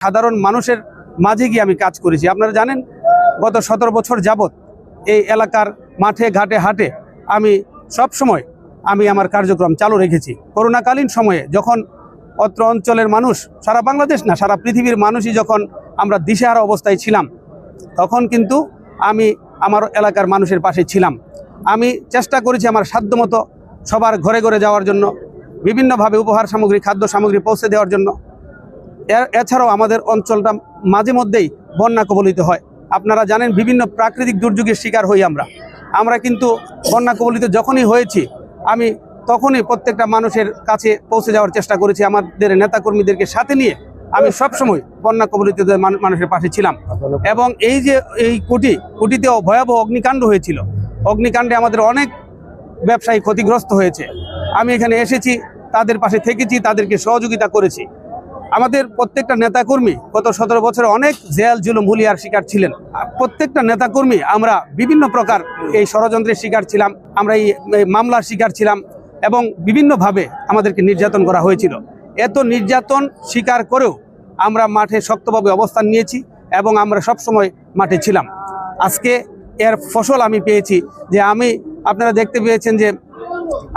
সাধারণ মানুষের মাঝে গিয়ে আমি কাজ করেছি। আপনারা জানেন গত 17 বছর যাবত এই এলাকার মাঠে ঘাটে হাটে আমি সব সময় আমার কার্যক্রম চালু রেখেছি। করোনাকালীন সময়ে যখন অত্র অঞ্চলের মানুষ, সারা বাংলাদেশ না সারা পৃথিবীর মানুষই যখন আমরা দিশেহারা অবস্থায় ছিলাম, তখন কিন্তু আমি আমার এলাকার মানুষের পাশে ছিলাম। আমি চেষ্টা করেছি আমার সাধ্যমতো সবার ঘরে ঘরে যাওয়ার জন্য, বিভিন্নভাবে উপহার সামগ্রী খাদ্য সামগ্রী পৌঁছে দেওয়ার জন্য। এছাড়াও আমাদের অঞ্চলটা মাঝে মধ্যেই বন্যা কবলিত হয়। আপনারা জানেন বিভিন্ন প্রাকৃতিক দুর্যোগের শিকার হই আমরা কিন্তু বন্যা কবলিত যখনই হয়েছি আমি তখনই প্রত্যেকটা মানুষের কাছে পৌঁছে যাওয়ার চেষ্টা করেছি। আমাদের নেতাকর্মীদেরকে সাথে নিয়ে আমি সবসময় বন্যা কবলিত মানুষের পাশে ছিলাম। এবং এই যে এই কুটিতেও ভয়াবহ অগ্নিকাণ্ড হয়েছিল, অগ্নিকাণ্ডে আমাদের অনেক ব্যবসায়ী ক্ষতিগ্রস্ত হয়েছে। আমি এখানে এসেছি, তাদের পাশে থেকেছি, তাদেরকে সহযোগিতা করেছি। আমাদের প্রত্যেকটা নেতাকর্মী গত 17 বছরে অনেক জেল জুলুম হুলিয়ার শিকার ছিলেন। প্রত্যেকটা নেতাকর্মী আমরা বিভিন্ন প্রকার এই ষড়যন্ত্রের শিকার ছিলাম, আমরা এই মামলার শিকার ছিলাম এবং বিভিন্নভাবে আমাদেরকে নির্যাতন করা হয়েছিল। এত নির্যাতন স্বীকার করেও আমরা মাঠে শক্তভাবে অবস্থান নিয়েছি এবং আমরা সবসময় মাঠে ছিলাম। আজকে এর ফসল আমি পেয়েছি যে আপনারা দেখতে পেয়েছেন যে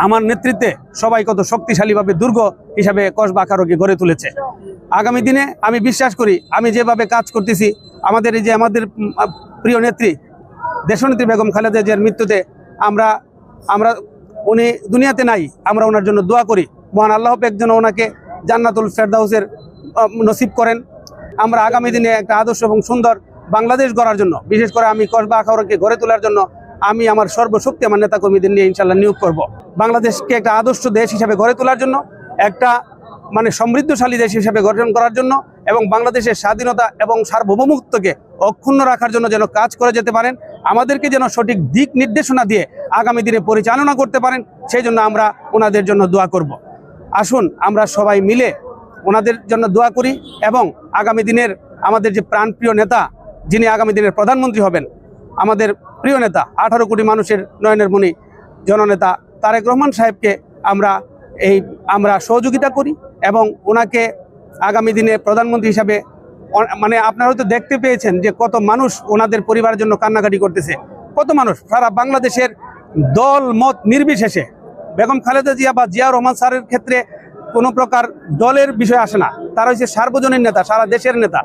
আমার নেতৃত্বে সবাই কত শক্তিশালীভাবে দুর্গ হিসাবে কসবা আখাউড়াকে গড়ে তুলেছে। আগামী দিনে আমি বিশ্বাস করি আমি যেভাবে কাজ করতেছি, আমাদের প্রিয় নেত্রী দেশনেত্রী বেগম খালেদা জিয়ার মৃত্যুতে আমরা উনি দুনিয়াতে নাই, আমরা ওনার জন্য দোয়া করি। মহান আল্লাহ পাক যেন ওনাকে জান্নাতুল ফেরদাউসের নসিব করেন। আমরা আগামী দিনে একটা আদর্শ এবং সুন্দর বাংলাদেশ গড়ার জন্য, বিশেষ করে আমি কসবা আখাউড়াকে গড়ে তোলার জন্য আমি আমার সর্বশক্তি আমার নেতাকর্মীদের নিয়ে ইনশাল্লাহ নিয়োগ করব। বাংলাদেশকে একটা আদর্শ দেশ হিসাবে গড়ে তোলার জন্য, একটা সমৃদ্ধশালী দেশ হিসাবে গঠন করার জন্য এবং বাংলাদেশের স্বাধীনতা এবং সার্বভৌমত্বকে অক্ষুণ্ণ রাখার জন্য যেন কাজ করে যেতে পারেন, আমাদেরকে যেন সঠিক দিক নির্দেশনা দিয়ে আগামী দিনে পরিচালনা করতে পারেন, সেই জন্য আমরা ওনাদের জন্য দোয়া করব। আসুন আমরা সবাই মিলে ওনাদের জন্য দোয়া করি এবং আগামী দিনের আমাদের যে প্রাণপ্রিয় নেতা, যিনি আগামী দিনের প্রধানমন্ত্রী হবেন, আমাদের প্রিয় নেতা 18 কোটি মানুষের নয়নের মণি জননেতা তারেক রহমান সাহেবকে আমরা সহযোগিতা করি এবং ওনাকে আগামী দিনে প্রধানমন্ত্রী হিসাবে আপনারা হয়তো দেখতে পেয়েছেন যে কত মানুষ ওনাদের পরিবারের জন্য কান্নাকাটি করতেছে। কত মানুষ সারা বাংলাদেশের দল মত নির্বিশেষে, বেগম খালেদা জিয়া বা জিয়া রহমান স্যারের ক্ষেত্রে কোনো প্রকার দলের বিষয় আসে না। তারা হচ্ছে সার্বজনীন নেতা, সারা দেশের নেতা,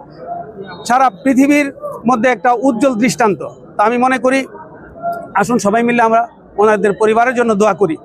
সারা পৃথিবীর মধ্যে একটা উজ্জ্বল দৃষ্টান্ত। তা আমি মনে করি আসুন সবাই মিলে আমরা ওনাদের পরিবারের জন্য দোয়া করি।